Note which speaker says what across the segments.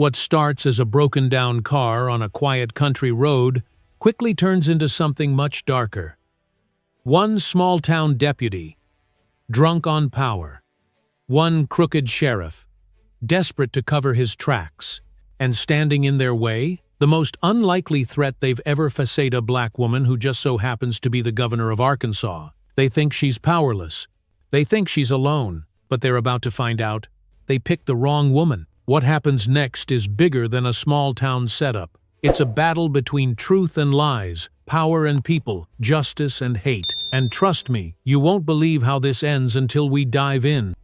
Speaker 1: What starts as a broken-down car on a quiet country road quickly turns into something much darker. One small-town deputy, drunk on power. One crooked sheriff, desperate to cover his tracks. And standing in their way, the most unlikely threat they've ever faced, a black woman who just so happens to be the governor of Arkansas. They think she's powerless. They think she's alone, but they're about to find out they picked the wrong woman. What happens next is bigger than a small-town setup. It's a battle between truth and lies, power and people, justice and hate. And trust me, you won't believe how this ends until we dive in.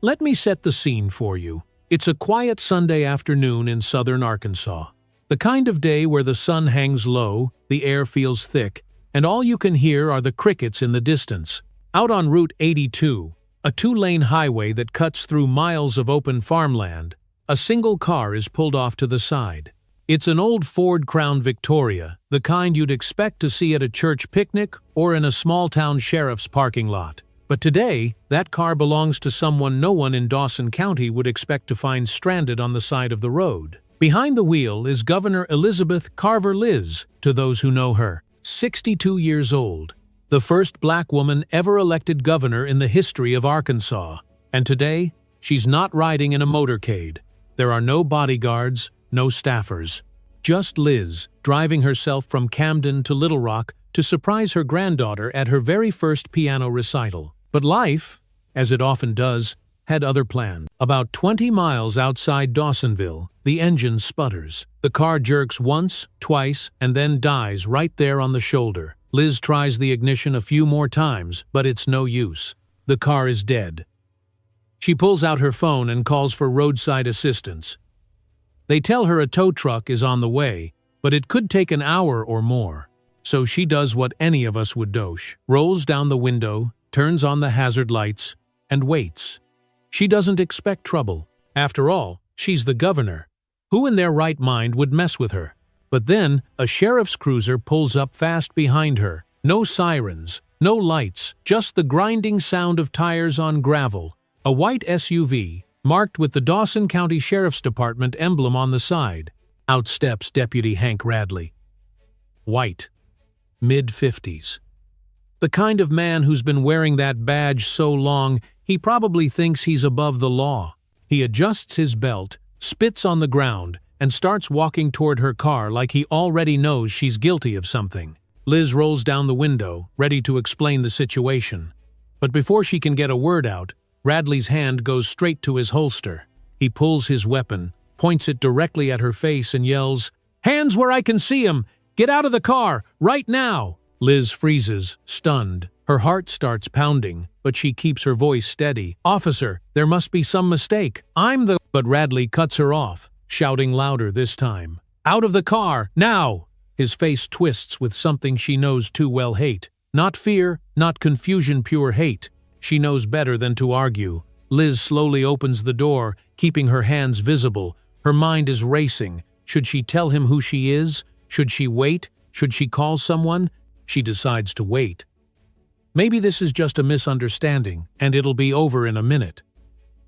Speaker 1: Let me set the scene for you. It's a quiet Sunday afternoon in southern Arkansas. The kind of day where the sun hangs low, the air feels thick, and all you can hear are the crickets in the distance. Out on Route 82, a two-lane highway that cuts through miles of open farmland, a single car is pulled off to the side. It's an old Ford Crown Victoria, the kind you'd expect to see at a church picnic or in a small-town sheriff's parking lot. But today, that car belongs to someone no one in Dawson County would expect to find stranded on the side of the road. Behind the wheel is Governor Elizabeth Carver Liz, to those who know her, 62 years old, the first black woman ever elected governor in the history of Arkansas. And today, she's not riding in a motorcade. There are no bodyguards, no staffers. Just Liz, driving herself from Camden to Little Rock to surprise her granddaughter at her very first piano recital. But life, as it often does, had other plans. About 20 miles outside Dawsonville, the engine sputters. The car jerks once, twice, and then dies right there on the shoulder. Liz tries the ignition a few more times, but it's no use. The car is dead. She pulls out her phone and calls for roadside assistance. They tell her a tow truck is on the way, but it could take an hour or more. So she does what any of us would do. Rolls down the window, turns on the hazard lights, and waits. She doesn't expect trouble. After all, she's the governor. Who in their right mind would mess with her? But then, a sheriff's cruiser pulls up fast behind her. No sirens, no lights, just the grinding sound of tires on gravel. A white SUV, marked with the Dawson County Sheriff's Department emblem on the side. Out steps Deputy Hank Radley. White. Mid-50s. The kind of man who's been wearing that badge so long, he probably thinks he's above the law. He adjusts his belt, spits on the ground, and starts walking toward her car like he already knows she's guilty of something. Liz rolls down the window, ready to explain the situation. But before she can get a word out, Radley's hand goes straight to his holster. He pulls his weapon, points it directly at her face, and yells, "Hands where I can see 'em! Get out of the car, right now!" Liz freezes, stunned. Her heart starts pounding, but she keeps her voice steady. "Officer, there must be some mistake. I'm the—" But Radley cuts her off, shouting louder this time. "Out of the car, now!" His face twists with something she knows too well: hate. Not fear, not confusion, pure hate. She knows better than to argue. Liz slowly opens the door, keeping her hands visible. Her mind is racing. Should she tell him who she is? Should she wait? Should she call someone? She decides to wait. Maybe this is just a misunderstanding, and it'll be over in a minute.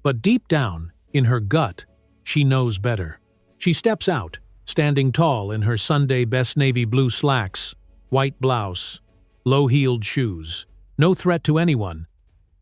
Speaker 1: But deep down, in her gut, she knows better. She steps out, standing tall in her Sunday best navy blue slacks, white blouse, low-heeled shoes. No threat to anyone.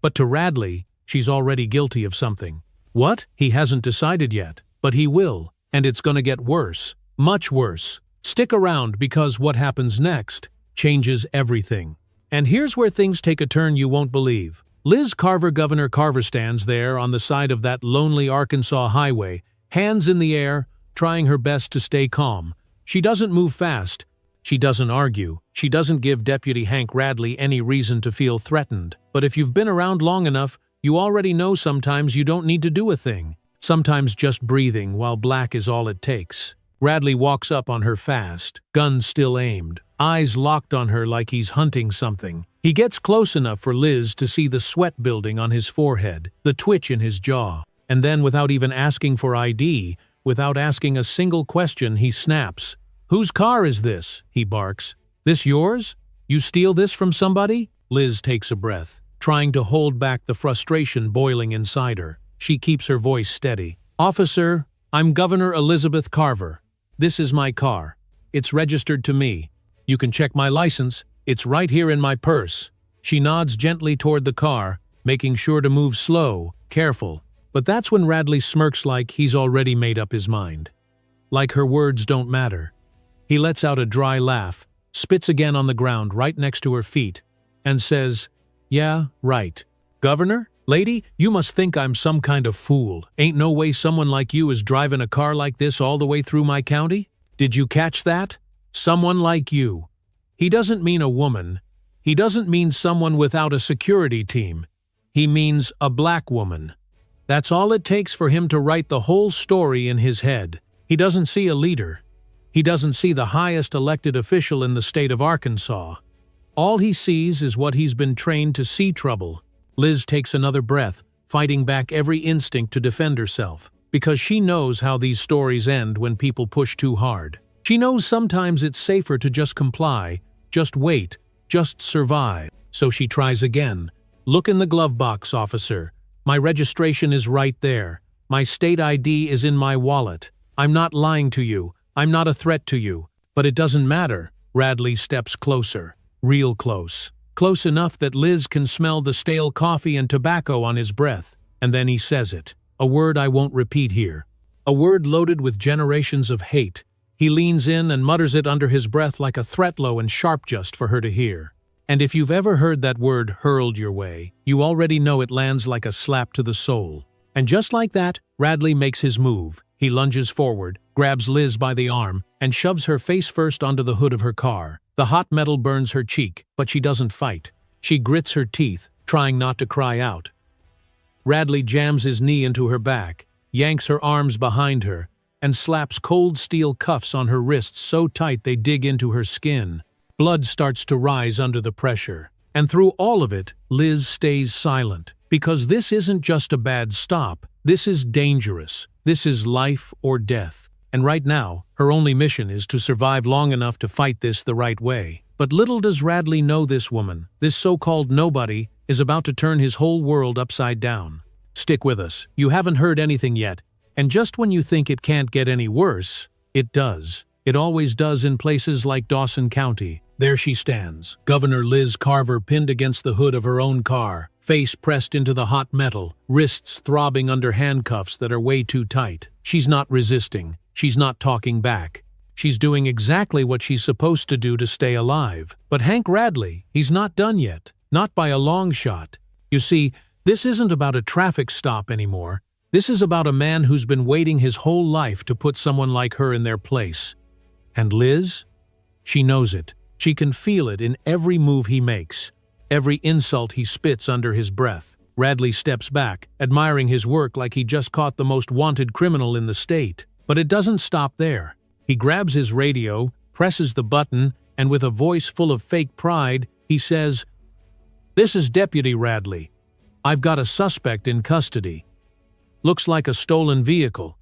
Speaker 1: But to Radley, she's already guilty of something. What? He hasn't decided yet, but he will, and it's gonna get worse. Much worse. Stick around, because what happens next changes everything. And here's where things take a turn you won't believe. Liz Carver, Governor Carver, stands there on the side of that lonely Arkansas highway, hands in the air, trying her best to stay calm. She doesn't move fast. She doesn't argue. She doesn't give Deputy Hank Radley any reason to feel threatened. But if you've been around long enough, you already know sometimes you don't need to do a thing. Sometimes just breathing while black is all it takes. Radley walks up on her fast, gun still aimed, eyes locked on her like he's hunting something. He gets close enough for Liz to see the sweat building on his forehead, the twitch in his jaw. And then, without even asking for ID, without asking a single question, he snaps. "Whose car is this?" he barks. "This yours? You steal this from somebody?" Liz takes a breath, trying to hold back the frustration boiling inside her. She keeps her voice steady. "Officer, I'm Governor Elizabeth Carver. This is my car. It's registered to me. You can check my license. It's right here in my purse." She nods gently toward the car, making sure to move slow, careful. But that's when Radley smirks like he's already made up his mind. Like her words don't matter. He lets out a dry laugh, spits again on the ground right next to her feet, and says, "Yeah, right. Governor? Lady, you must think I'm some kind of fool. Ain't no way someone like you is driving a car like this all the way through my county? Did you catch that? Someone like you." He doesn't mean a woman. He doesn't mean someone without a security team. He means a black woman. That's all it takes for him to write the whole story in his head. He doesn't see a leader. He doesn't see the highest elected official in the state of Arkansas. All he sees is what he's been trained to see: trouble. Liz takes another breath, fighting back every instinct to defend herself, because she knows how these stories end when people push too hard. She knows sometimes it's safer to just comply, just wait, just survive. So she tries again. "Look in the glove box, officer. My registration is right there. My state ID is in my wallet. I'm not lying to you. I'm not a threat to you. But it doesn't matter." Radley steps closer, real close. Close enough that Liz can smell the stale coffee and tobacco on his breath. And then he says it. A word I won't repeat here. A word loaded with generations of hate. He leans in and mutters it under his breath like a threat, low and sharp, just for her to hear. And if you've ever heard that word hurled your way, you already know it lands like a slap to the soul. And just like that, Radley makes his move. He lunges forward, grabs Liz by the arm, and shoves her face first onto the hood of her car. The hot metal burns her cheek, but she doesn't fight. She grits her teeth, trying not to cry out. Radley jams his knee into her back, yanks her arms behind her, and slaps cold steel cuffs on her wrists so tight they dig into her skin. Blood starts to rise under the pressure. And through all of it, Liz stays silent. Because this isn't just a bad stop. This is dangerous. This is life or death. And right now, her only mission is to survive long enough to fight this the right way. But little does Radley know this woman, this so-called nobody, is about to turn his whole world upside down. Stick with us. You haven't heard anything yet. And just when you think it can't get any worse, it does. It always does in places like Dawson County. There she stands, Governor Liz Carver, pinned against the hood of her own car, face pressed into the hot metal, wrists throbbing under handcuffs that are way too tight. She's not resisting. She's not talking back. She's doing exactly what she's supposed to do to stay alive. But Hank Radley, he's not done yet. Not by a long shot. You see, this isn't about a traffic stop anymore. This is about a man who's been waiting his whole life to put someone like her in their place. And Liz? She knows it. She can feel it in every move he makes, every insult he spits under his breath. Radley steps back, admiring his work like he just caught the most wanted criminal in the state. But it doesn't stop there. He grabs his radio, presses the button, and with a voice full of fake pride, he says, "This is Deputy Radley. I've got a suspect in custody. Looks like a stolen vehicle.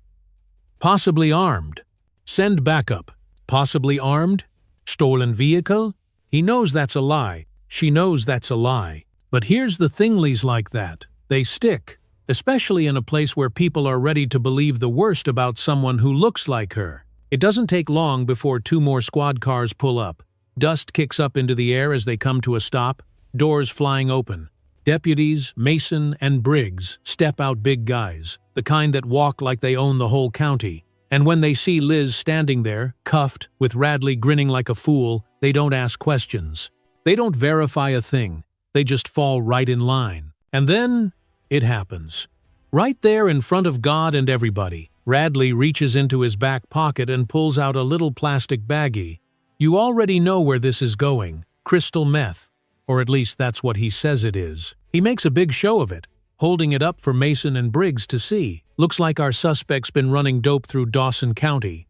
Speaker 1: Possibly armed. Send backup." Possibly armed? Stolen vehicle? He knows that's a lie. She knows that's a lie. But here's the thing, lies like that. They stick. Especially in a place where people are ready to believe the worst about someone who looks like her. It doesn't take long before 2 more squad cars pull up. Dust kicks up into the air as they come to a stop, doors flying open. Deputies, Mason, and Briggs step out, big guys, the kind that walk like they own the whole county. And when they see Liz standing there, cuffed, with Radley grinning like a fool, they don't ask questions. They don't verify a thing. They just fall right in line. And then, it happens. Right there in front of God and everybody, Radley reaches into his back pocket and pulls out a little plastic baggie. You already know where this is going. Crystal meth. Or at least that's what he says it is. He makes a big show of it, holding it up for Mason and Briggs to see. "Looks like our suspect's been running dope through Dawson County,"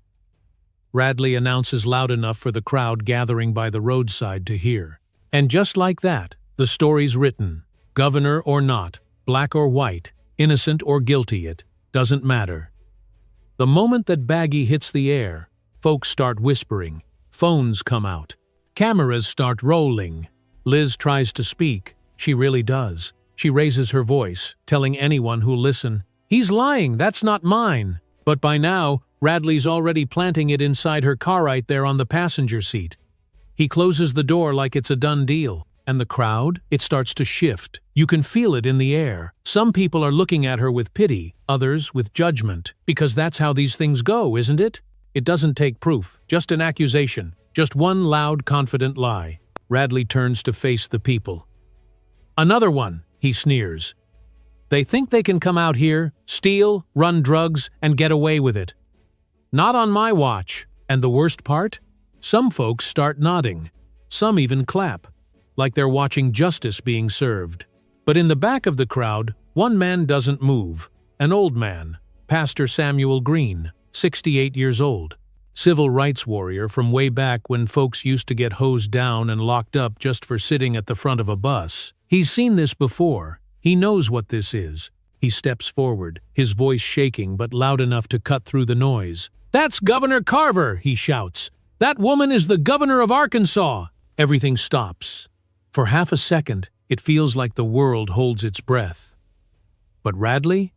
Speaker 1: Radley announces loud enough for the crowd gathering by the roadside to hear. And just like that, the story's written. Governor or not, black or white, innocent or guilty, it doesn't matter. The moment that baggie hits the air, folks start whispering. Phones come out. Cameras start rolling. Liz tries to speak. She really does. She raises her voice, telling anyone who'll listen, "He's lying, that's not mine." But by now, Radley's already planting it inside her car right there on the passenger seat. He closes the door like it's a done deal. And the crowd? It starts to shift. You can feel it in the air. Some people are looking at her with pity, others with judgment. Because that's how these things go, isn't it? It doesn't take proof, just an accusation. Just one loud, confident lie. Radley turns to face the people. "Another one," he sneers. "They think they can come out here, steal, run drugs, and get away with it. Not on my watch." And the worst part? Some folks start nodding. Some even clap, like they're watching justice being served. But in the back of the crowd, one man doesn't move. An old man, Pastor Samuel Green, 68 years old. Civil rights warrior from way back when folks used to get hosed down and locked up just for sitting at the front of a bus. He's seen this before. He knows what this is. He steps forward, his voice shaking but loud enough to cut through the noise. "That's Governor Carver," he shouts. "That woman is the governor of Arkansas." Everything stops. For half a second, it feels like the world holds its breath. But Radley?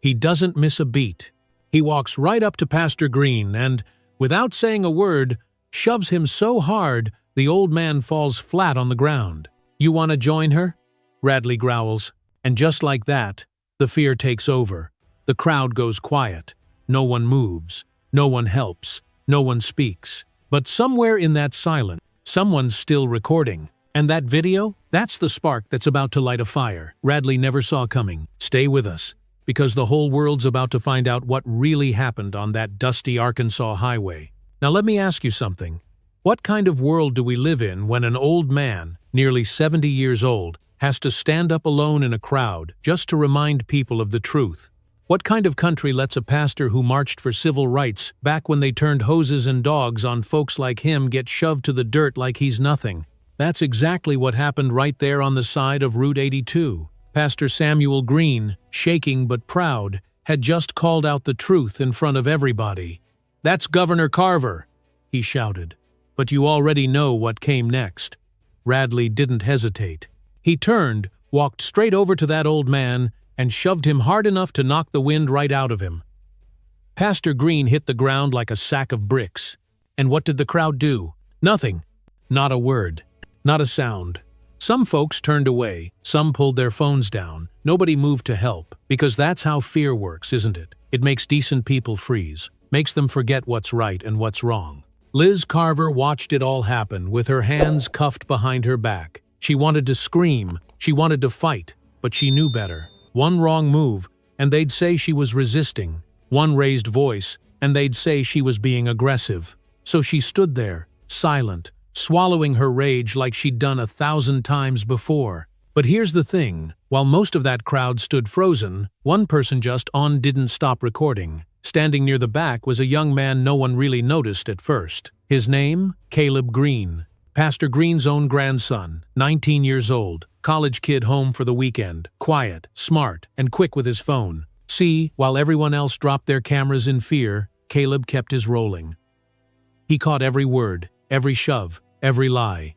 Speaker 1: He doesn't miss a beat. He walks right up to Pastor Green and, without saying a word, shoves him so hard the old man falls flat on the ground. "You want to join her?" Radley growls. And just like that, the fear takes over. The crowd goes quiet. No one moves. No one helps. No one speaks. But somewhere in that silence, someone's still recording. And that video? That's the spark that's about to light a fire Radley never saw coming. Stay with us, because the whole world's about to find out what really happened on that dusty Arkansas highway. Now let me ask you something. What kind of world do we live in when an old man, nearly 70 years old, has to stand up alone in a crowd just to remind people of the truth? What kind of country lets a pastor who marched for civil rights back when they turned hoses and dogs on folks like him get shoved to the dirt like he's nothing? That's exactly what happened right there on the side of Route 82. Pastor Samuel Green, shaking but proud, had just called out the truth in front of everybody. "That's Governor Carver," he shouted. But you already know what came next. Radley didn't hesitate. He turned, walked straight over to that old man, and shoved him hard enough to knock the wind right out of him. Pastor Green hit the ground like a sack of bricks. And what did the crowd do? Nothing. Not a word. Not a sound. Some folks turned away, some pulled their phones down. Nobody moved to help, because that's how fear works, isn't it? It makes decent people freeze, makes them forget what's right and what's wrong. Liz Carver watched it all happen with her hands cuffed behind her back. She wanted to scream, she wanted to fight, but she knew better. One wrong move, and they'd say she was resisting. One raised voice, and they'd say she was being aggressive. So she stood there, silent, swallowing her rage like she'd done 1,000 times before. But here's the thing, while most of that crowd stood frozen, one person just didn't stop recording. Standing near the back was a young man no one really noticed at first. His name? Caleb Green. Pastor Green's own grandson, 19 years old, college kid home for the weekend, quiet, smart, and quick with his phone. See, while everyone else dropped their cameras in fear, Caleb kept his rolling. He caught every word, every shove, every lie.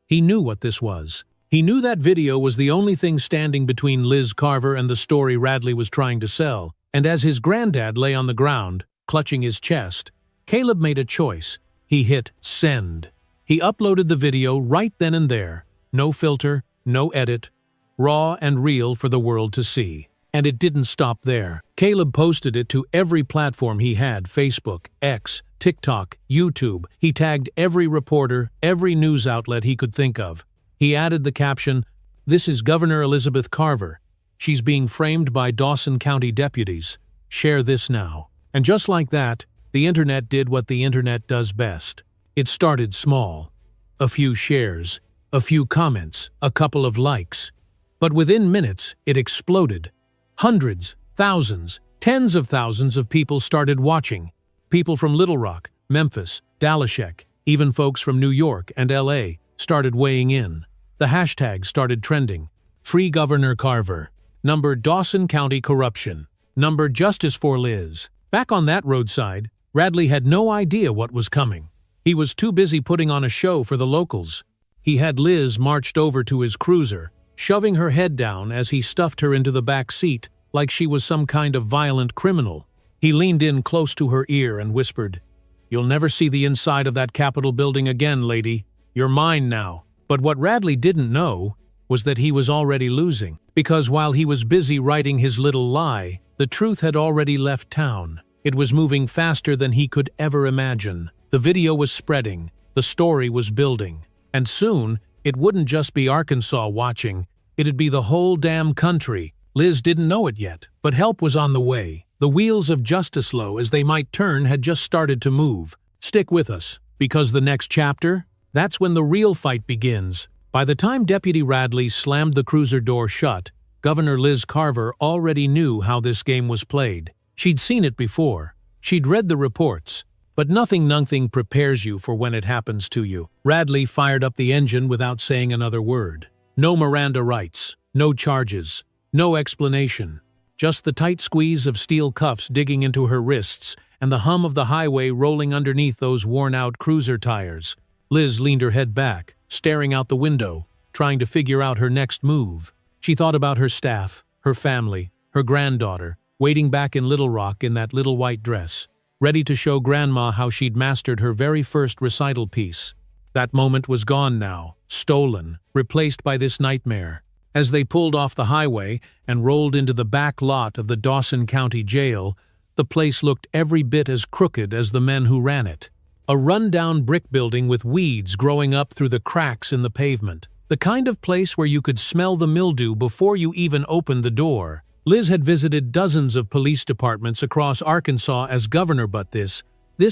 Speaker 1: He knew what this was. He knew that video was the only thing standing between Liz Carver and the story Radley was trying to sell. And as his granddad lay on the ground, clutching his chest, Caleb made a choice. He hit send. He uploaded the video right then and there. No filter, no edit. Raw and real for the world to see. And it didn't stop there. Caleb posted it to every platform he had: Facebook, X, TikTok, YouTube. He tagged every reporter, every news outlet he could think of. He added the caption, "This is Governor Elizabeth Carver. She's being framed by Dawson County deputies. Share this now." And just like that, the internet did what the internet does best. It started small. A few shares, a few comments, a couple of likes. But within minutes, it exploded. Hundreds, thousands, tens of thousands of people started watching. People from Little Rock, Memphis, Dalashek, even folks from New York and LA started weighing in. The hashtag started trending. Free Governor Carver. Number Dawson County corruption. Number Justice for Liz. Back on that roadside, Radley had no idea what was coming. He was too busy putting on a show for the locals. He had Liz marched over to his cruiser, shoving her head down as he stuffed her into the back seat like she was some kind of violent criminal. He leaned in close to her ear and whispered, "You'll never see the inside of that Capitol building again, lady. You're mine now." But what Radley didn't know was that he was already losing, because while he was busy writing his little lie, the truth had already left town. It was moving faster than he could ever imagine. The video was spreading, the story was building, and soon it wouldn't just be Arkansas watching, it'd be the whole damn country. Liz didn't know it yet, but help was on the way. The wheels of Justice Low, as they might turn, had just started to move. Stick with us, because the next chapter, that's when the real fight begins. By the time Deputy Radley slammed the cruiser door shut, Governor Liz Carver already knew how this game was played. She'd seen it before. She'd read the reports. But nothing prepares you for when it happens to you. Radley fired up the engine without saying another word. No Miranda rights, no charges, no explanation. Just the tight squeeze of steel cuffs digging into her wrists and the hum of the highway rolling underneath those worn-out cruiser tires. Liz leaned her head back, staring out the window, trying to figure out her next move. She thought about her staff, her family, her granddaughter, waiting back in Little Rock in that little white dress, ready to show Grandma how she'd mastered her very first recital piece. That moment was gone now, stolen, replaced by this nightmare. As they pulled off the highway and rolled into the back lot of the Dawson County Jail, the place looked every bit as crooked as the men who ran it. A run-down brick building with weeds growing up through the cracks in the pavement. The kind of place where you could smell the mildew before you even opened the door. Liz had visited dozens of police departments across Arkansas as governor, but this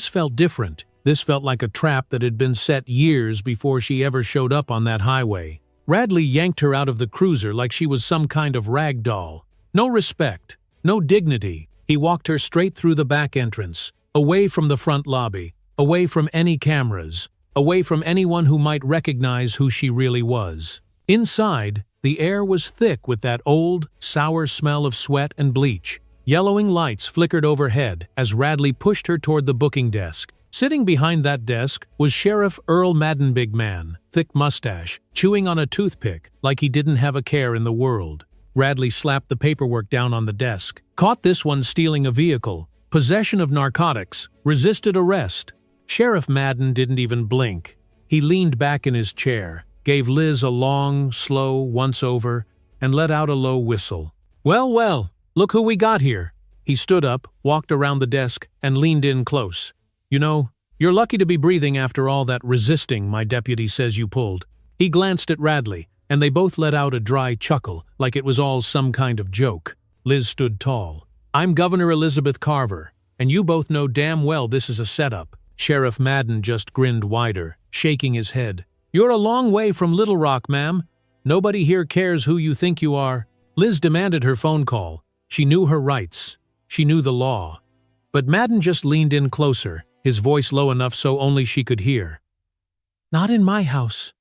Speaker 1: felt different. This felt like a trap that had been set years before she ever showed up on that highway. Radley yanked her out of the cruiser like she was some kind of rag doll. No respect, no dignity. He walked her straight through the back entrance, away from the front lobby, away from any cameras, away from anyone who might recognize who she really was. Inside, the air was thick with that old, sour smell of sweat and bleach. Yellowing lights flickered overhead as Radley pushed her toward the booking desk. Sitting behind that desk was Sheriff Earl Madden, big man, thick mustache, chewing on a toothpick like he didn't have a care in the world. Radley slapped the paperwork down on the desk. Caught this one stealing a vehicle, possession of narcotics, resisted arrest. Sheriff Madden didn't even blink. He leaned back in his chair, gave Liz a long, slow once-over, and let out a low whistle. Well, look who we got here." He stood up, walked around the desk, and leaned in close. "You know, you're lucky to be breathing after all that resisting my deputy says you pulled." He glanced at Radley, and they both let out a dry chuckle, like it was all some kind of joke. Liz stood tall. "I'm Governor Elizabeth Carver, and you both know damn well this is a setup." Sheriff Madden just grinned wider, shaking his head. "You're a long way from Little Rock, ma'am. Nobody here cares who you think you are." Liz demanded her phone call. She knew her rights. She knew the law. But Madden just leaned in closer, his voice low enough so only she could hear. "Not in my house,"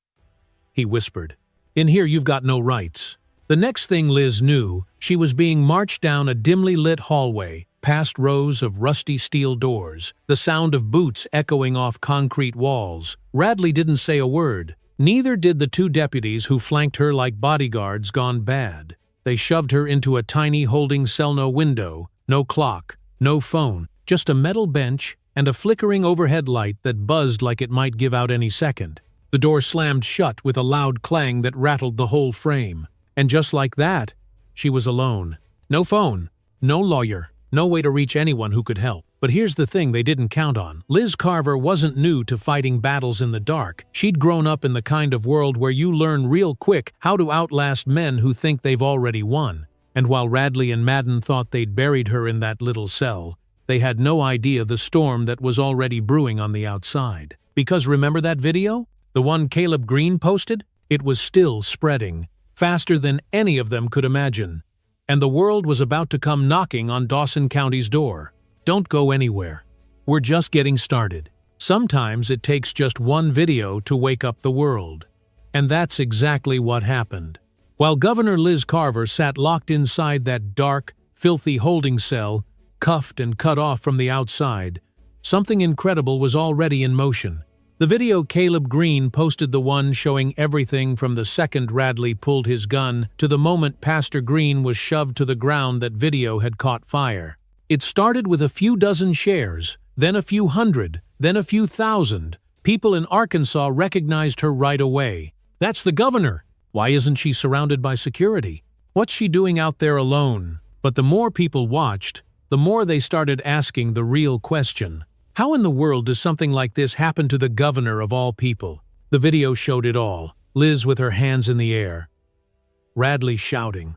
Speaker 1: he whispered. "In here you've got no rights." The next thing Liz knew, she was being marched down a dimly lit hallway, past rows of rusty steel doors, the sound of boots echoing off concrete walls. Radley didn't say a word. Neither did the two deputies who flanked her like bodyguards gone bad. They shoved her into a tiny holding cell, no window, no clock, no phone, just a metal bench and a flickering overhead light that buzzed like it might give out any second. The door slammed shut with a loud clang that rattled the whole frame. And just like that, she was alone. No phone, no lawyer, no way to reach anyone who could help. But here's the thing they didn't count on. Liz Carver wasn't new to fighting battles in the dark. She'd grown up in the kind of world where you learn real quick how to outlast men who think they've already won. And while Radley and Madden thought they'd buried her in that little cell, they had no idea the storm that was already brewing on the outside. Because remember that video? The one Caleb Green posted? It was still spreading, faster than any of them could imagine. And the world was about to come knocking on Dawson County's door. Don't go anywhere. We're just getting started. Sometimes it takes just one video to wake up the world. And that's exactly what happened. While Governor Liz Carver sat locked inside that dark, filthy holding cell, cuffed and cut off from the outside, something incredible was already in motion. The video Caleb Green posted, the one showing everything from the second Radley pulled his gun to the moment Pastor Green was shoved to the ground, that video had caught fire. It started with a few dozen shares, then a few hundred, then a few thousand. People in Arkansas recognized her right away. That's the governor! Why isn't she surrounded by security? What's she doing out there alone? But the more people watched, the more they started asking the real question. How in the world does something like this happen to the governor of all people? The video showed it all. Liz with her hands in the air. Radley shouting.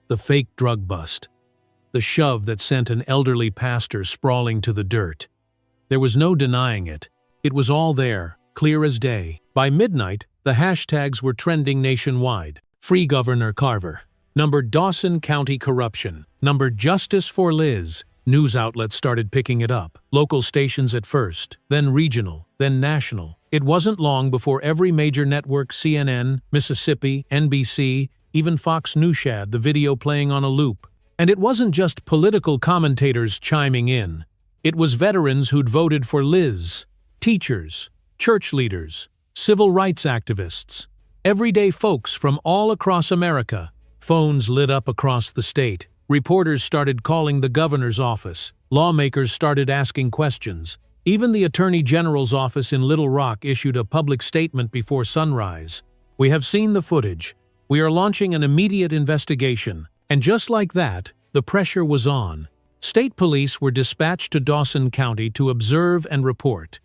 Speaker 1: The fake drug bust. The shove that sent an elderly pastor sprawling to the dirt. There was no denying it. It was all there, clear as day. By midnight, the hashtags were trending nationwide. Free Governor Carver. Number Dawson County corruption. Number Justice for Liz. News outlets started picking it up. Local stations at first, then regional, then national. It wasn't long before every major network, CNN, Mississippi, NBC, even Fox News had the video playing on a loop. And it wasn't just political commentators chiming in. It was veterans who'd voted for Liz, teachers, church leaders, civil rights activists, everyday folks from all across America. Phones lit up across the state. Reporters started calling the governor's office. Lawmakers started asking questions. Even the Attorney General's office in Little Rock issued a public statement before sunrise. We have seen the footage. We are launching an immediate investigation. And just like that, the pressure was on. State police were dispatched to Dawson County to observe and report.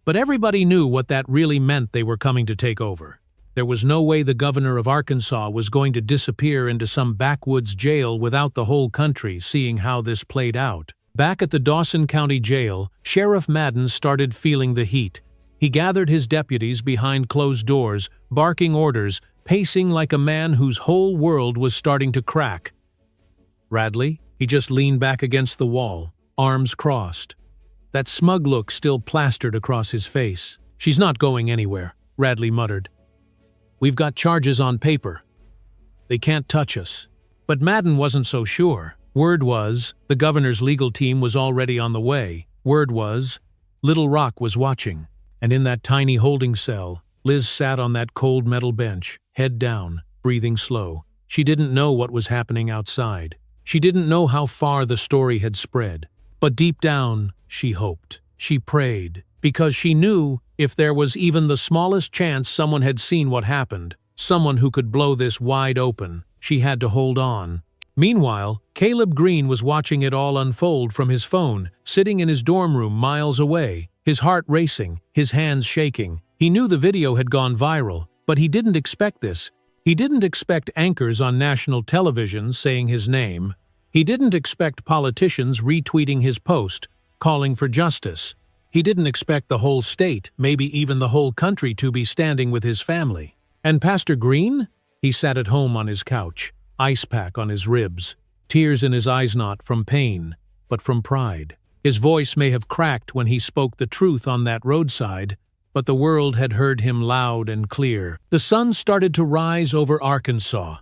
Speaker 1: But everybody knew what that really meant. They were coming to take over. There was no way the governor of Arkansas was going to disappear into some backwoods jail without the whole country seeing how this played out. Back at the Dawson County Jail, Sheriff Madden started feeling the heat. He gathered his deputies behind closed doors, barking orders, pacing like a man whose whole world was starting to crack. Radley? He just leaned back against the wall, arms crossed. That smug look still plastered across his face. She's not going anywhere, Radley muttered. We've got charges on paper. They can't touch us. But Madden wasn't so sure. Word was, the governor's legal team was already on the way. Word was, Little Rock was watching. And in that tiny holding cell, Liz sat on that cold metal bench, head down, breathing slow. She didn't know what was happening outside. She didn't know how far the story had spread. But deep down, she hoped. She prayed. Because she knew if there was even the smallest chance someone had seen what happened, someone who could blow this wide open, she had to hold on. Meanwhile, Caleb Green was watching it all unfold from his phone, sitting in his dorm room miles away, his heart racing, his hands shaking. He knew the video had gone viral, but he didn't expect this. He didn't expect anchors on national television saying his name. He didn't expect politicians retweeting his post, calling for justice. He didn't expect the whole state, maybe even the whole country, to be standing with his family. And Pastor Green? He sat at home on his couch, ice pack on his ribs, tears in his eyes, not from pain, but from pride. His voice may have cracked when he spoke the truth on that roadside, but the world had heard him loud and clear. The sun started to rise over Arkansas.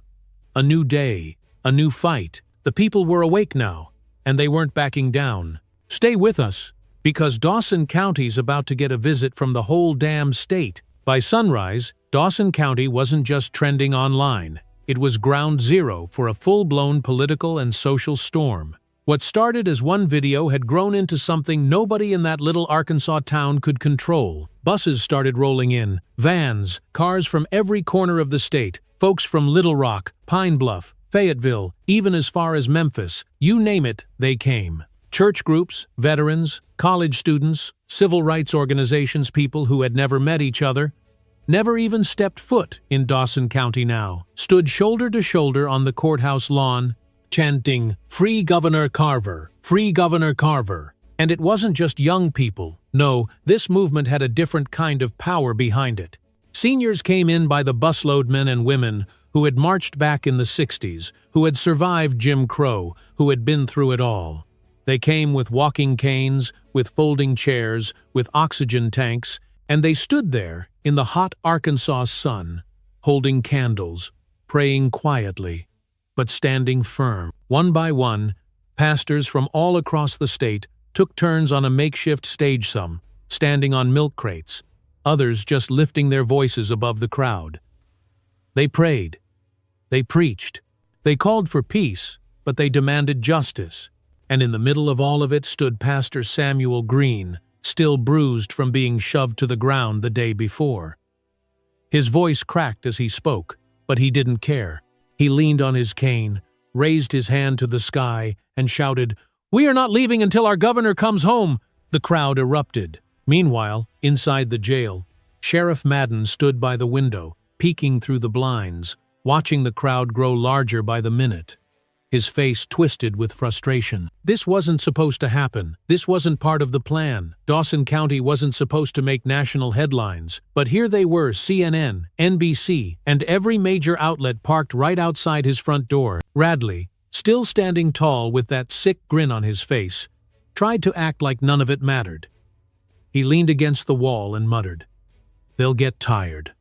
Speaker 1: A new day, a new fight. The people were awake now, and they weren't backing down. Stay with us, because Dawson County's about to get a visit from the whole damn state. By sunrise, Dawson County wasn't just trending online. It was ground zero for a full-blown political and social storm. What started as one video had grown into something nobody in that little Arkansas town could control. Buses started rolling in, vans, cars from every corner of the state, folks from Little Rock, Pine Bluff, Fayetteville, even as far as Memphis. You name it, they came. Church groups, veterans, college students, civil rights organizations, people who had never met each other, never even stepped foot in Dawson County now, stood shoulder to shoulder on the courthouse lawn, chanting, "Free Governor Carver! Free Governor Carver!" And it wasn't just young people. No, this movement had a different kind of power behind it. Seniors came in by the busload, men and women who had marched back in the 60s, who had survived Jim Crow, who had been through it all. They came with walking canes, with folding chairs, with oxygen tanks, and they stood there in the hot Arkansas sun, holding candles, praying quietly, but standing firm. One by one, pastors from all across the state took turns on a makeshift stage, some standing on milk crates, others just lifting their voices above the crowd. They prayed. They preached. They called for peace, but they demanded justice. And in the middle of all of it stood Pastor Samuel Green, still bruised from being shoved to the ground the day before. His voice cracked as he spoke, but he didn't care. He leaned on his cane, raised his hand to the sky, and shouted, "We are not leaving until our governor comes home!" The crowd erupted. Meanwhile, inside the jail, Sheriff Madden stood by the window, peeking through the blinds, watching the crowd grow larger by the minute. His face twisted with frustration. This wasn't supposed to happen. This wasn't part of the plan. Dawson County wasn't supposed to make national headlines. But here they were, CNN, NBC, and every major outlet parked right outside his front door. Radley, still standing tall with that sick grin on his face, tried to act like none of it mattered. He leaned against the wall and muttered, "They'll get tired.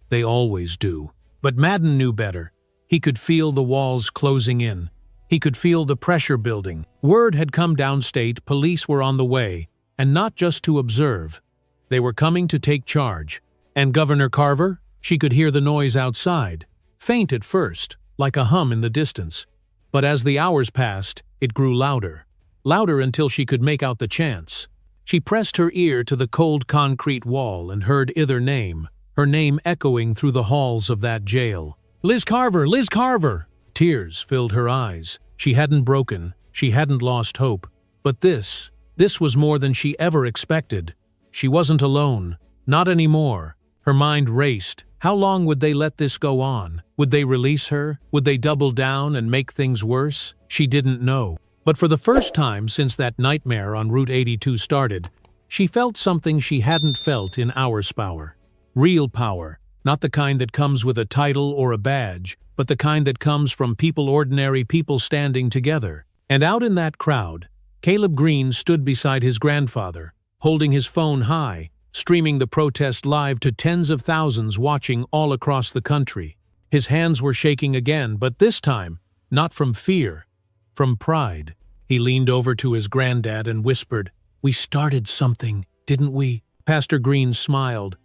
Speaker 1: They always do." But Madden knew better. He could feel the walls closing in. He could feel the pressure building. Word had come downstate, police were on the way, and not just to observe. They were coming to take charge. And Governor Carver? She could hear the noise outside. Faint at first, like a hum in the distance. But as the hours passed, it grew louder. Louder until she could make out the chants. She pressed her ear to the cold concrete wall and heard either name, her name echoing through the halls of that jail. "Liz Carver! Liz Carver!" Tears filled her eyes. She hadn't broken. She hadn't lost hope. But this was more than she ever expected. She wasn't alone. Not anymore. Her mind raced. How long would they let this go on? Would they release her? Would they double down and make things worse? She didn't know. But for the first time since that nightmare on Route 82 started, she felt something she hadn't felt in hours power. Real power. Not the kind that comes with a title or a badge, but the kind that comes from ordinary people standing together. And out in that crowd, Caleb Green stood beside his grandfather, holding his phone high, streaming the protest live to tens of thousands watching all across the country. His hands were shaking again, but this time, not from fear, from pride. He leaned over to his granddad and whispered, "We started something, didn't we?" Pastor Green smiled,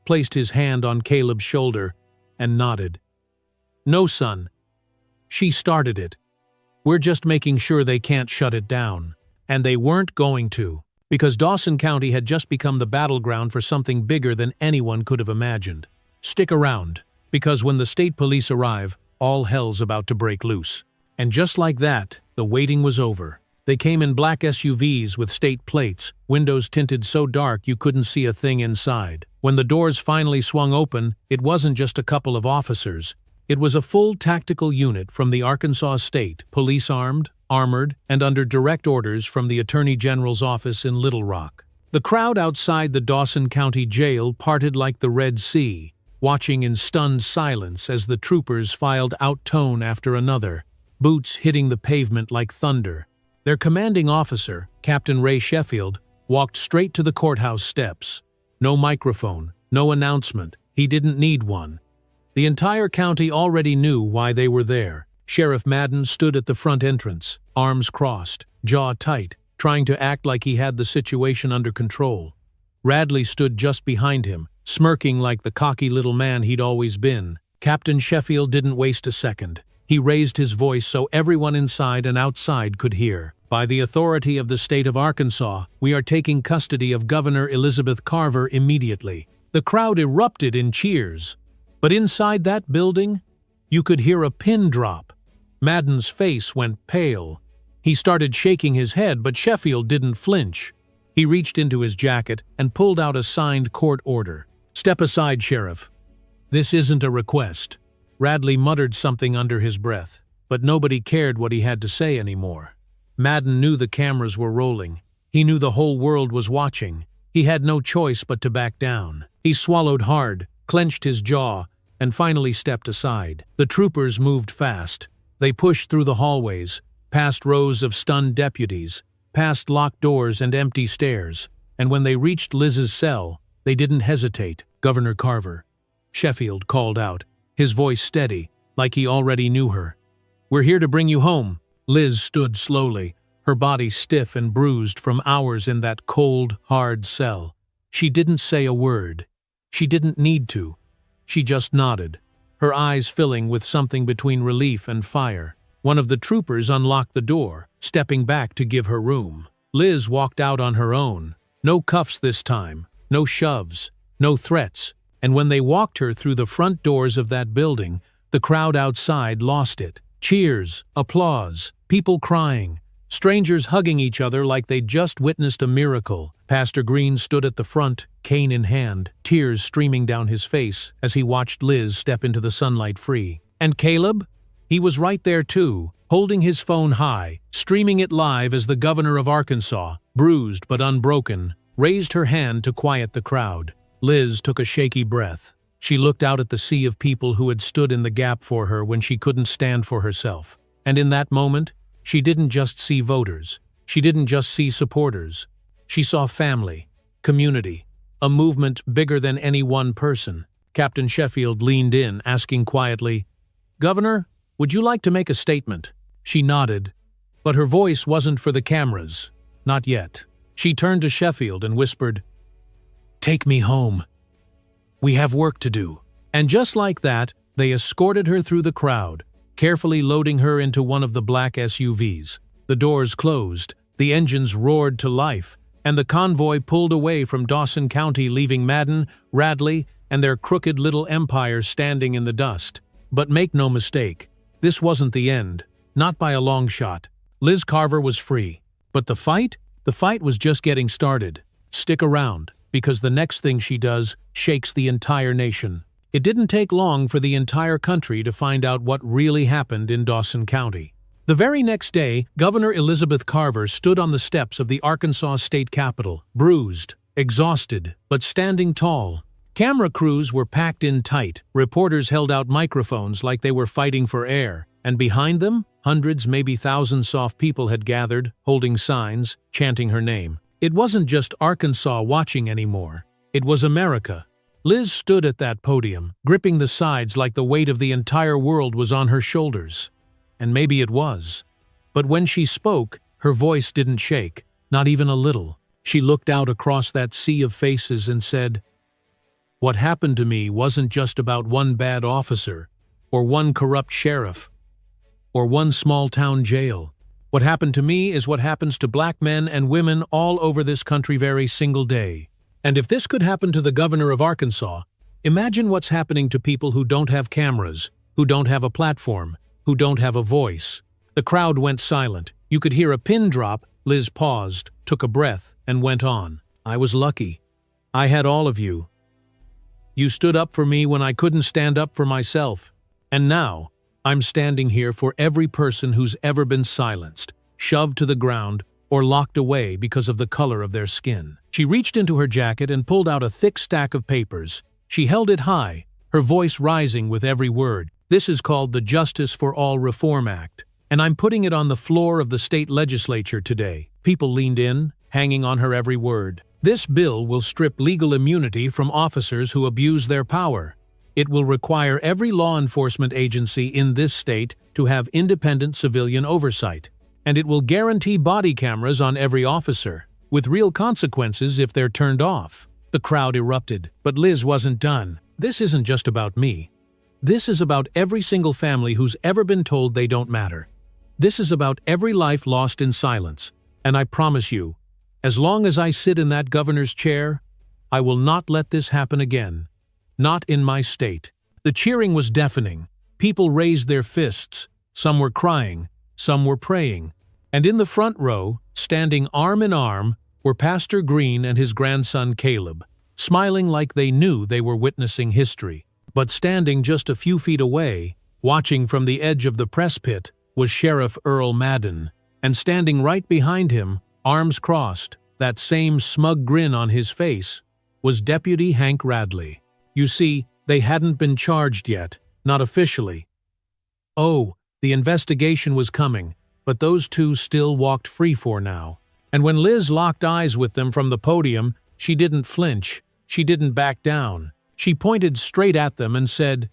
Speaker 1: placed his hand on Caleb's shoulder, and nodded. "No, son. She started it. We're just making sure they can't shut it down." And they weren't going to, because Dawson County had just become the battleground for something bigger than anyone could have imagined. Stick around, because when the state police arrive, all hell's about to break loose. And just like that, the waiting was over. They came in black SUVs with state plates, windows tinted so dark you couldn't see a thing inside. When the doors finally swung open, it wasn't just a couple of officers. It was a full tactical unit from the Arkansas State, police armed, armored, and under direct orders from the Attorney General's office in Little Rock. The crowd outside the Dawson County Jail parted like the Red Sea, watching in stunned silence as the troopers filed out tone after another, boots hitting the pavement like thunder. Their commanding officer, Captain Ray Sheffield, walked straight to the courthouse steps. No microphone, no announcement. He didn't need one. The entire county already knew why they were there. Sheriff Madden stood at the front entrance, arms crossed, jaw tight, trying to act like he had the situation under control. Radley stood just behind him, smirking like the cocky little man he'd always been. Captain Sheffield didn't waste a second. He raised his voice so everyone inside and outside could hear. "By the authority of the state of Arkansas, we are taking custody of Governor Elizabeth Carver immediately." The crowd erupted in cheers. But inside that building, you could hear a pin drop. Madden's face went pale. He started shaking his head, but Sheffield didn't flinch. He reached into his jacket and pulled out a signed court order. "Step aside, Sheriff. This isn't a request." Radley muttered something under his breath, but nobody cared what he had to say anymore. Madden knew the cameras were rolling. He knew the whole world was watching. He had no choice but to back down. He swallowed hard, clenched his jaw, and finally stepped aside. The troopers moved fast. They pushed through the hallways, past rows of stunned deputies, past locked doors and empty stairs, and when they reached Liz's cell, they didn't hesitate. "Governor Carver," Sheffield called out, his voice steady, like he already knew her. "We're here to bring you home." Liz stood slowly, her body stiff and bruised from hours in that cold, hard cell. She didn't say a word. She didn't need to. She just nodded, her eyes filling with something between relief and fire. One of the troopers unlocked the door, stepping back to give her room. Liz walked out on her own. No cuffs this time, no shoves, no threats, and when they walked her through the front doors of that building, the crowd outside lost it. Cheers, applause, people crying, strangers hugging each other like they'd just witnessed a miracle. Pastor Green stood at the front, cane in hand, tears streaming down his face as he watched Liz step into the sunlight free. And Caleb? He was right there too, holding his phone high, streaming it live as the governor of Arkansas, bruised but unbroken, raised her hand to quiet the crowd. Liz took a shaky breath. She looked out at the sea of people who had stood in the gap for her when she couldn't stand for herself. And in that moment, she didn't just see voters. She didn't just see supporters. She saw family, community, a movement bigger than any one person. Captain Sheffield leaned in, asking quietly, "Governor, would you like to make a statement?" She nodded, but her voice wasn't for the cameras. Not yet. She turned to Sheffield and whispered, "Take me home. We have work to do." And just like that, they escorted her through the crowd, carefully loading her into one of the black SUVs. The doors closed, the engines roared to life, and the convoy pulled away from Dawson County, leaving Madden, Radley, and their crooked little empire standing in the dust. But make no mistake, this wasn't the end, not by a long shot. Liz Carver was free. But the fight was just getting started. Stick around, because the next thing she does shakes the entire nation. It didn't take long for the entire country to find out what really happened in Dawson County. The very next day, Governor Elizabeth Carver stood on the steps of the Arkansas State Capitol, bruised, exhausted, but standing tall. Camera crews were packed in tight, reporters held out microphones like they were fighting for air, and behind them, hundreds, maybe thousands of people had gathered, holding signs, chanting her name. It wasn't just Arkansas watching anymore. It was America. Liz stood at that podium, gripping the sides like the weight of the entire world was on her shoulders. And maybe it was. But when she spoke, her voice didn't shake, not even a little. She looked out across that sea of faces and said, "What happened to me wasn't just about one bad officer, or one corrupt sheriff, or one small-town jail. What happened to me is what happens to black men and women all over this country every single day. And if this could happen to the governor of Arkansas, imagine what's happening to people who don't have cameras, who don't have a platform, who don't have a voice." The crowd went silent. You could hear a pin drop. Liz paused, took a breath, and went on. "I was lucky. I had all of you. You stood up for me when I couldn't stand up for myself. And now, I'm standing here for every person who's ever been silenced, shoved to the ground, or locked away because of the color of their skin." She reached into her jacket and pulled out a thick stack of papers. She held it high, her voice rising with every word. "This is called the Justice for All Reform Act, and I'm putting it on the floor of the state legislature today." People leaned in, hanging on her every word. "This bill will strip legal immunity from officers who abuse their power. It will require every law enforcement agency in this state to have independent civilian oversight. And it will guarantee body cameras on every officer, with real consequences if they're turned off." The crowd erupted, but Liz wasn't done. "This isn't just about me. This is about every single family who's ever been told they don't matter. This is about every life lost in silence. And I promise you, as long as I sit in that governor's chair, I will not let this happen again. Not in my state." The cheering was deafening. People raised their fists. Some were crying, some were praying. And in the front row, standing arm in arm, were Pastor Green and his grandson Caleb, smiling like they knew they were witnessing history. But standing just a few feet away, watching from the edge of the press pit, was Sheriff Earl Madden. And standing right behind him, arms crossed, that same smug grin on his face, was Deputy Hank Radley. You see, they hadn't been charged yet, not officially. Oh, the investigation was coming, but those two still walked free for now. And when Liz locked eyes with them from the podium, she didn't flinch, she didn't back down. She pointed straight at them and said,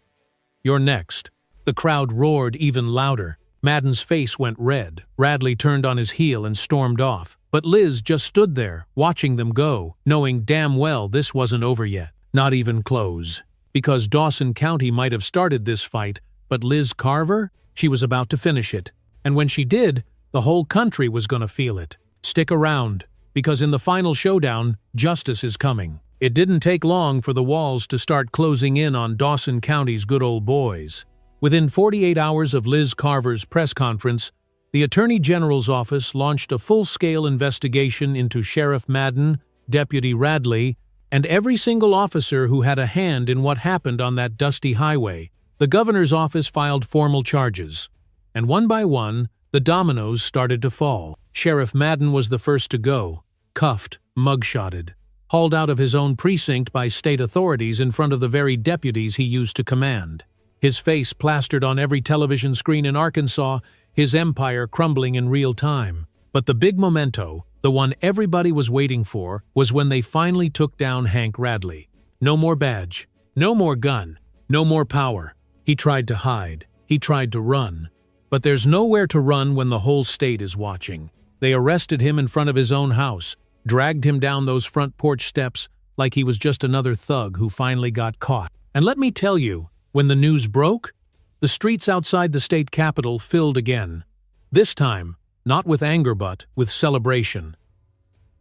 Speaker 1: "You're next." The crowd roared even louder. Madden's face went red. Radley turned on his heel and stormed off. But Liz just stood there, watching them go, knowing damn well this wasn't over yet. Not even close. Because Dawson County might have started this fight, but Liz Carver? She was about to finish it. And when she did, The whole country was gonna feel it. Stick around, because in the final showdown, justice is coming. It didn't take long for the walls to start closing in on Dawson County's good old boys. Within 48 hours of Liz Carver's press conference, the Attorney General's office launched a full-scale investigation into Sheriff Madden, Deputy Radley, and every single officer who had a hand in what happened on that dusty highway. The governor's office filed formal charges, and one by one, the dominoes started to fall. Sheriff Madden was the first to go, cuffed, mugshotted, hauled out of his own precinct by state authorities in front of the very deputies he used to command. His face plastered on every television screen in Arkansas, his empire crumbling in real time. But the big memento, the one everybody was waiting for, was when they finally took down Hank Radley. No more badge, no more gun, no more power. He tried to hide, he tried to run. But there's nowhere to run when the whole state is watching. They arrested him in front of his own house, dragged him down those front porch steps like he was just another thug who finally got caught. And let me tell you, when the news broke, the streets outside the state capitol filled again. This time, not with anger but with celebration.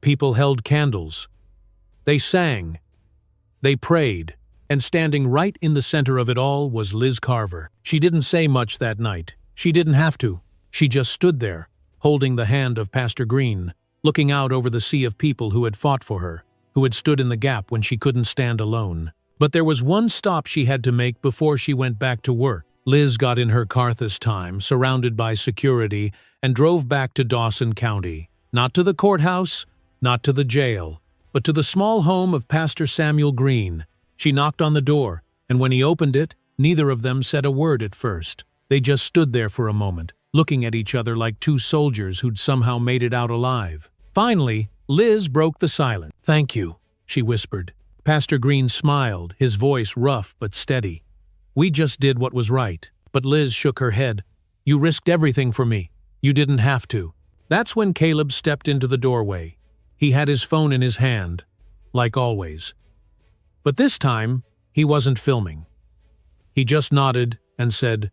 Speaker 1: People held candles. They sang. They prayed. And standing right in the center of it all was Liz Carver. She didn't say much that night. She didn't have to. She just stood there, holding the hand of Pastor Green, looking out over the sea of people who had fought for her, who had stood in the gap when she couldn't stand alone. But there was one stop she had to make before she went back to work. Liz got in her car this time, surrounded by security, and drove back to Dawson County. Not to the courthouse, not to the jail, but to the small home of Pastor Samuel Green. She knocked on the door, and when he opened it, neither of them said a word at first. They just stood there for a moment, looking at each other like two soldiers who'd somehow made it out alive. Finally, Liz broke the silence. "Thank you," she whispered. Pastor Green smiled, his voice rough but steady. "We just did what was right." But Liz shook her head. "You risked everything for me. You didn't have to." That's when Caleb stepped into the doorway. He had his phone in his hand, like always. But this time, he wasn't filming. He just nodded and said,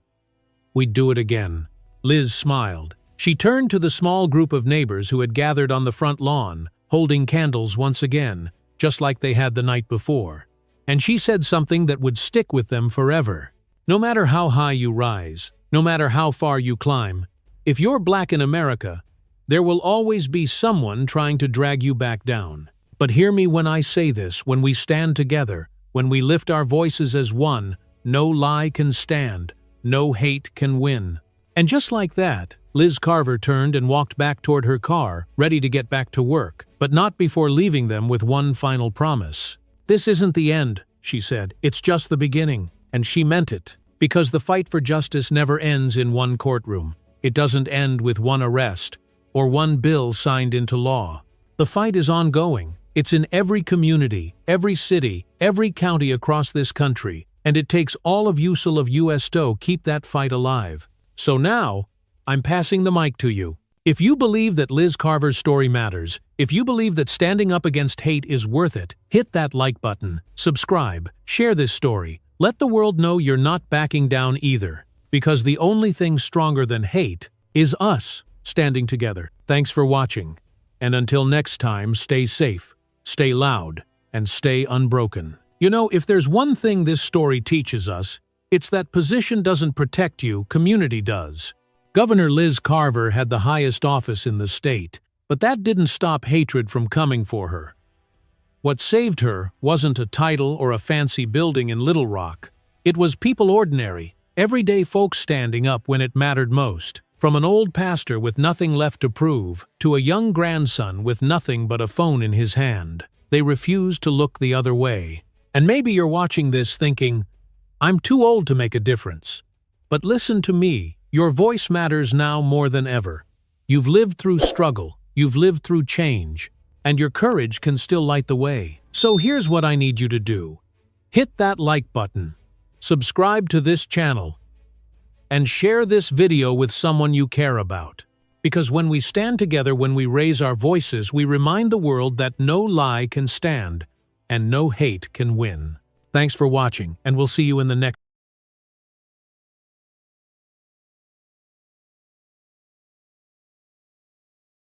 Speaker 1: "We'd do it again." Liz smiled. She turned to the small group of neighbors who had gathered on the front lawn, holding candles once again, just like they had the night before. And she said something that would stick with them forever. No matter how high you rise, no matter how far you climb, if you're black in America, there will always be someone trying to drag you back down. But hear me when I say this, when we stand together, when we lift our voices as one, no lie can stand, no hate can win. And just like that, Liz Carver turned and walked back toward her car, ready to get back to work, but not before leaving them with one final promise. "This isn't the end," she said. "It's just the beginning." And she meant it, because the fight for justice never ends in one courtroom. It doesn't end with one arrest or one bill signed into law. The fight is ongoing. It's in every community, every city, every county across this country, and it takes all of you of US to keep that fight alive. So now, I'm passing the mic to you. If you believe that Liz Carver's story matters, if you believe that standing up against hate is worth it, hit that like button, subscribe, share this story. Let the world know you're not backing down either, because the only thing stronger than hate is us standing together. Thanks for watching, and until next time, stay safe, stay loud, and stay unbroken. You know, if there's one thing this story teaches us, it's that position doesn't protect you, community does. Governor Liz Carver had the highest office in the state, but that didn't stop hatred from coming for her. What saved her wasn't a title or a fancy building in Little Rock. It was people ordinary, everyday folks standing up when it mattered most. From an old pastor with nothing left to prove, to a young grandson with nothing but a phone in his hand. They refused to look the other way. And maybe you're watching this thinking, "I'm too old to make a difference." But listen to me, your voice matters now more than ever. You've lived through struggle, you've lived through change, and your courage can still light the way. So here's what I need you to do. Hit that like button, subscribe to this channel, and share this video with someone you care about. Because when we stand together, when we raise our voices, we remind the world that no lie can stand, and no hate can win. Thanks for watching, and we'll see you in the next